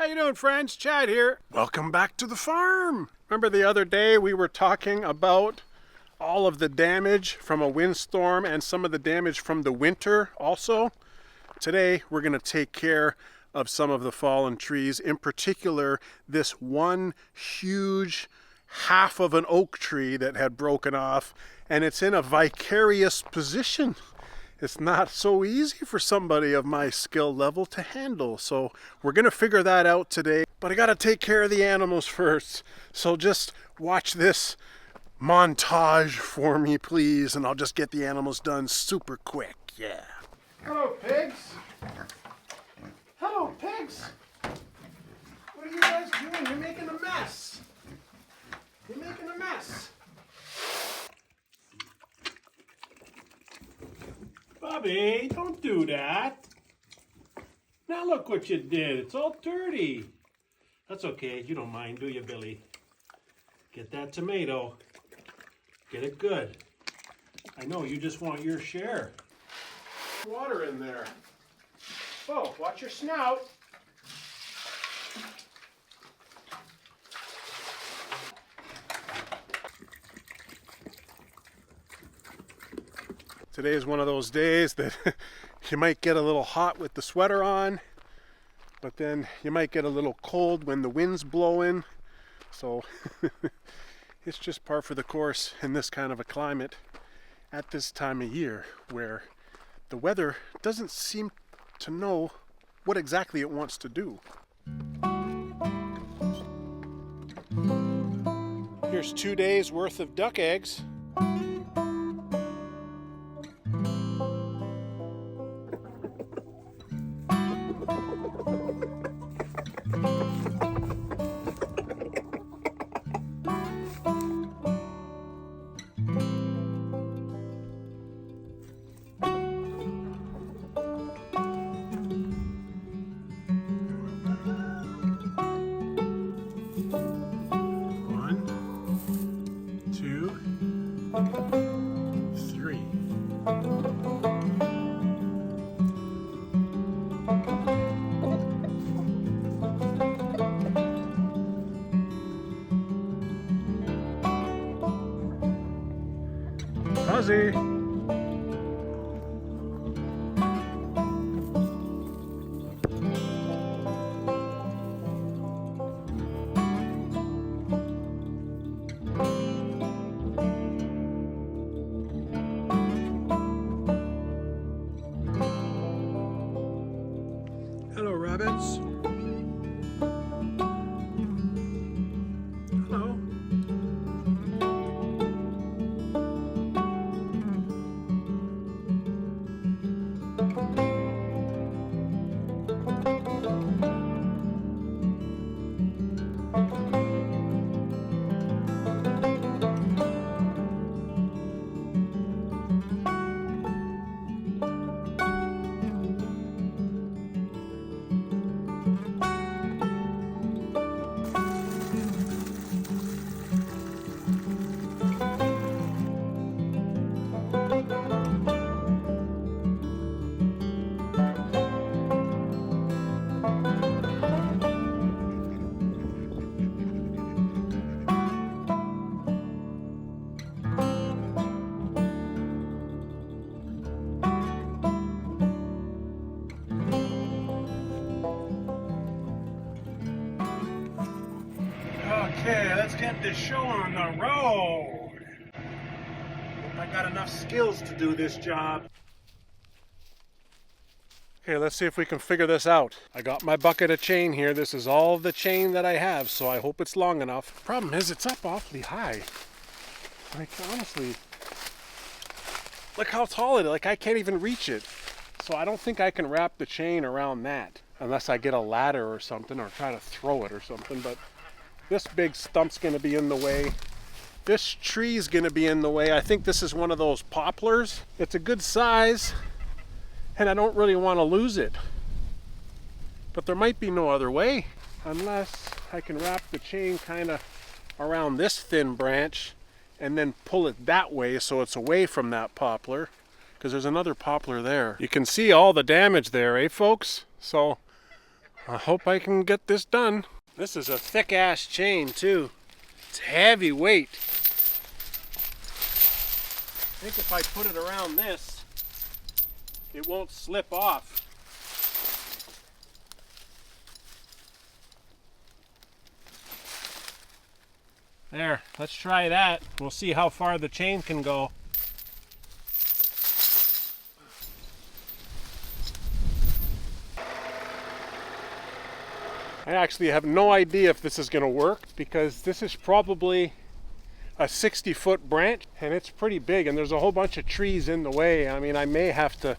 How you doing, friends? Chad here. Welcome back to the farm. Remember the other day we were talking about all of the damage from a windstorm and some of the damage from the winter also? Today we're going to take care of some of the fallen trees, in particular this one huge half of an oak tree that had broken off, and it's in a vicarious position. It's not so easy for somebody of my skill level to handle, so we're going to figure that out today. But I got to take care of the animals first, so just watch this montage for me, please, and I'll just get the animals done super quick. Yeah. Hello, pigs. Hello, pigs. What are you guys doing? You're making a mess. You're making a mess. Bobby, don't do that. Now look what you did. It's all dirty. That's okay. You don't mind, do you, Billy? Get that tomato. Get it good. I know you just want your share. Water in there. Oh, watch your snout. Today is one of those days that you might get a little hot with the sweater on, but then you might get a little cold when the wind's blowing. So it's just par for the course in this kind of a climate at this time of year where the weather doesn't seem to know what exactly it wants to do. Here's 2 days worth of duck eggs. Fuzzy. Hello, rabbits. Hello. Okay, let's get this show on the road. Hope I got enough skills to do this job. Okay, let's see if we can figure this out. I got my bucket of chain here. This is all the chain that I have, so I hope it's long enough. Problem is, it's up awfully high. Like, honestly, look how tall it is. Like, I can't even reach it. So I don't think I can wrap the chain around that unless I get a ladder or something or try to throw it or something. But this big stump's going to be in the way. This tree's going to be in the way. I think this is one of those poplars. It's a good size, and I don't really want to lose it. But there might be no other way unless I can wrap the chain kind of around this thin branch and then pull it that way so it's away from that poplar, because there's another poplar there. You can see all the damage there, eh, folks? So I hope I can get this done. This is a thick ass chain too. It's heavy weight. I think if I put it around this, it won't slip off. There, let's try that. We'll see how far the chain can go. I actually have no idea if this is going to work because this is probably a 60-foot branch and it's pretty big and there's a whole bunch of trees in the way. I mean, I may have to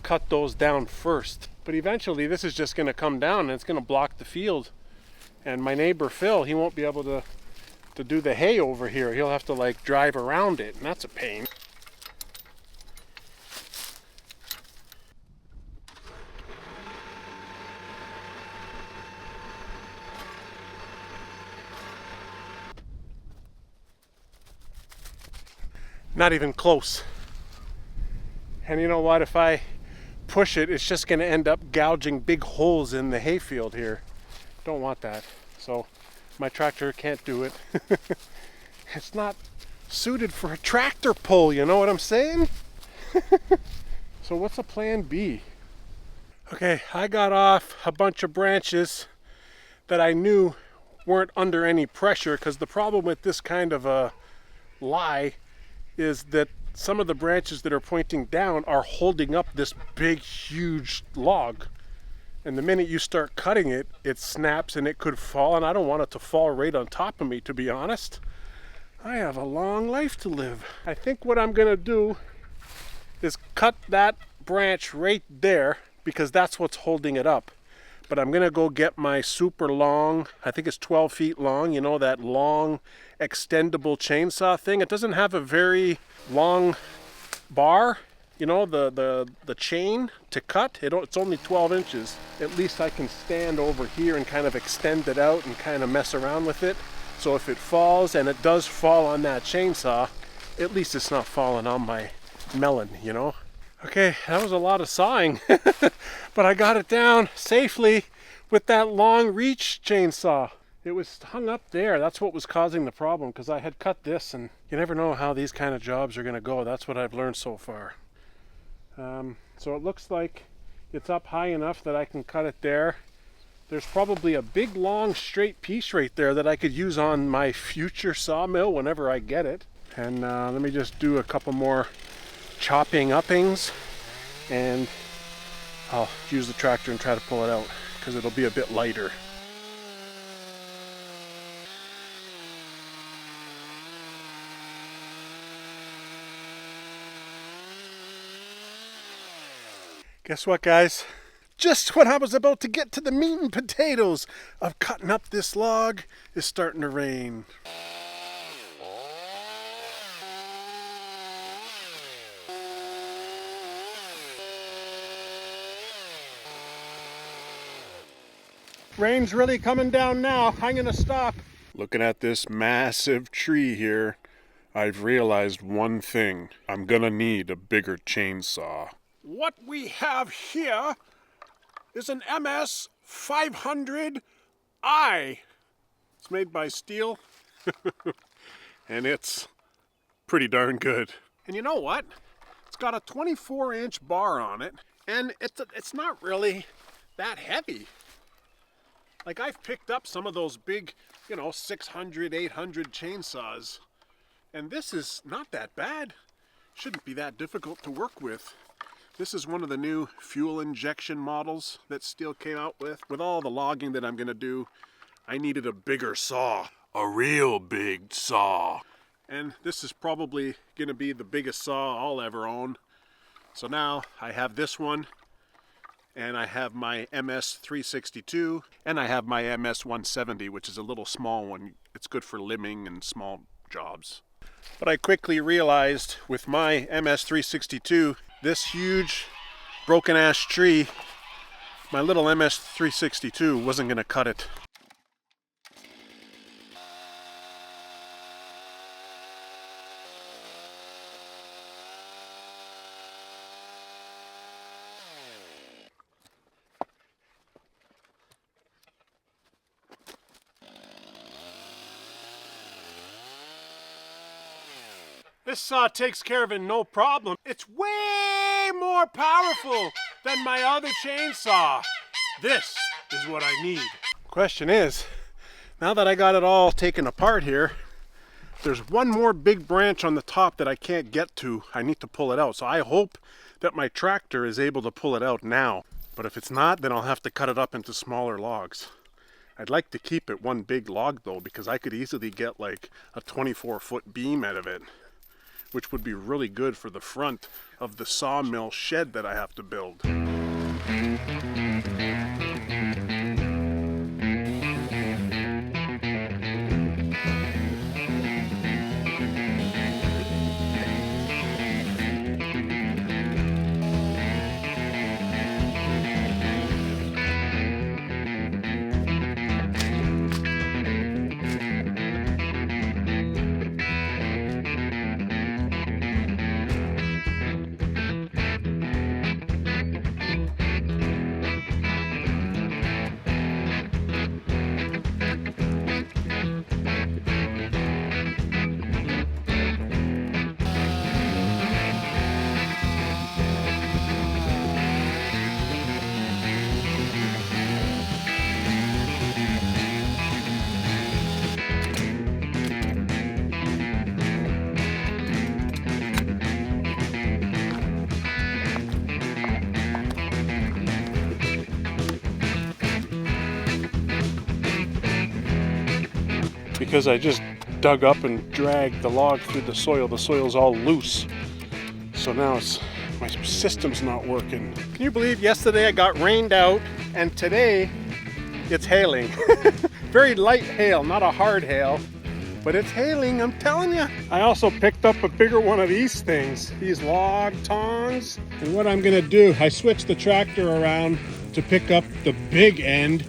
cut those down first, but eventually this is just going to come down and it's going to block the field. And my neighbor Phil, he won't be able to do the hay over here. He'll have to like drive around it, and that's a pain. Not even close. And you know what? If I push it, it's just going to end up gouging big holes in the hayfield here. Don't want that. So my tractor can't do it. It's not suited for a tractor pull, you know what I'm saying? So what's a plan B? Okay, I got off a bunch of branches that I knew weren't under any pressure, because the problem with this kind of a lie is that some of the branches that are pointing down are holding up this big, huge log. And the minute you start cutting it, it snaps and it could fall, and I don't want it to fall right on top of me, to be honest. I have a long life to live. I think what I'm gonna do is cut that branch right there because that's what's holding it up. But I'm gonna go get my super long, I think it's 12 feet long, you know, that long extendable chainsaw thing. It doesn't have a very long bar, you know, the chain to cut. It's only 12 inches. At least I can stand over here and kind of extend it out and kind of mess around with it. So if it falls, and it does fall on that chainsaw, at least it's not falling on my melon, you know? Okay, that was a lot of sawing, but I got it down safely with that long reach chainsaw. It was hung up there. That's what was causing the problem, because I had cut this, and you never know how these kind of jobs are going to go. That's what I've learned so far. So it looks like it's up high enough that I can cut it there. There's probably a big, long, straight piece right there that I could use on my future sawmill whenever I get it. And let me just do a couple more chopping uppings, and I'll use the tractor and try to pull it out because it'll be a bit lighter. Guess what, guys? Just when I was about to get to the meat and potatoes of cutting up this log, it's starting to rain. Rain's really coming down now. I'm gonna stop. Looking at this massive tree here, I've realized one thing. I'm gonna need a bigger chainsaw. What we have here is an MS 500i. It's made by steel, and it's pretty darn good. And you know what? It's got a 24-inch bar on it, and it's not really that heavy. Like, I've picked up some of those big, you know, 600, 800 chainsaws, and this is not that bad. Shouldn't be that difficult to work with. This is one of the new fuel injection models that Steel came out with. With all the logging that I'm gonna do, I needed a bigger saw. A real big saw. And this is probably gonna be the biggest saw I'll ever own. So now I have this one, and I have my MS 362, and I have my MS 170, which is a little small one. It's good for limbing and small jobs. But I quickly realized with my MS 362, this huge broken ash tree, my little MS 362 wasn't gonna cut it. This saw takes care of it no problem. It's way more powerful than my other chainsaw. This is what I need. Question is, now that I got it all taken apart here, there's one more big branch on the top that I can't get to. I need to pull it out. So I hope that my tractor is able to pull it out now. But if it's not, then I'll have to cut it up into smaller logs. I'd like to keep it one big log though, because I could easily get like a 24-foot beam out of it, which would be really good for the front of the sawmill shed that I have to build. Because I just dug up and dragged the log through the soil. The soil's all loose. So now my system's not working. Can you believe yesterday I got rained out and today it's hailing? Very light hail, not a hard hail, but it's hailing, I'm telling you. I also picked up a bigger one of these things, these log tongs. And what I'm gonna do, I switched the tractor around to pick up the big end,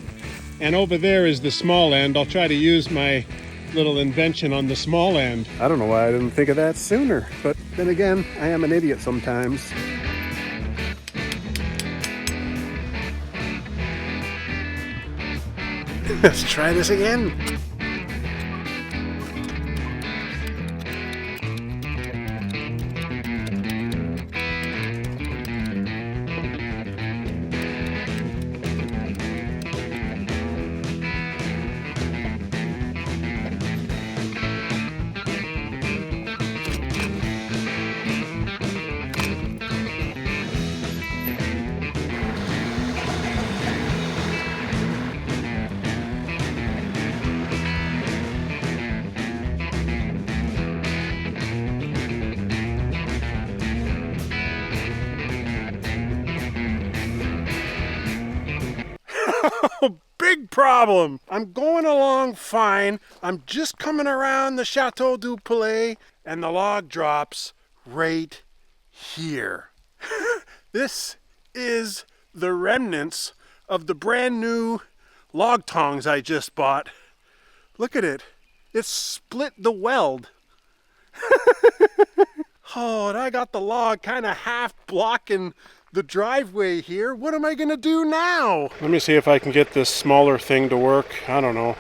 and over there is the small end. I'll try to use my little invention on the small end. I don't know why I didn't think of that sooner, but then again, I am an idiot sometimes. Let's try this again. Big problem. I'm going along fine. I'm just coming around the Chateau du Palais and the log drops right here. This is the remnants of the brand new log tongs I just bought. Look at it. It split the weld. Oh, and I got the log kind of half blocking the driveway here. What am I gonna do now? Let me see if I can get this smaller thing to work. I don't know.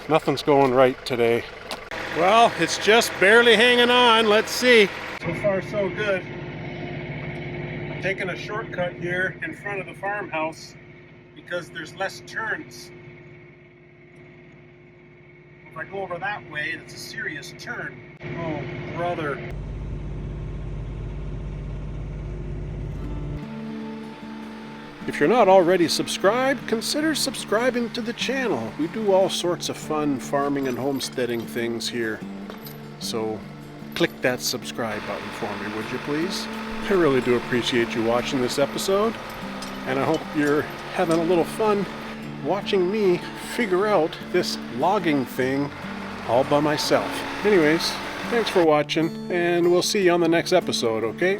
Nothing's going right today. Well, it's just barely hanging on. Let's see. So far, so good. I'm taking a shortcut here in front of the farmhouse because there's less turns. If I go over that way, it's a serious turn. Oh, brother. If you're not already subscribed, consider subscribing to the channel. We do all sorts of fun farming and homesteading things here. So click that subscribe button for me, would you please? I really do appreciate you watching this episode, and I hope you're having a little fun watching me figure out this logging thing all by myself. Anyways, thanks for watching, and we'll see you on the next episode, okay?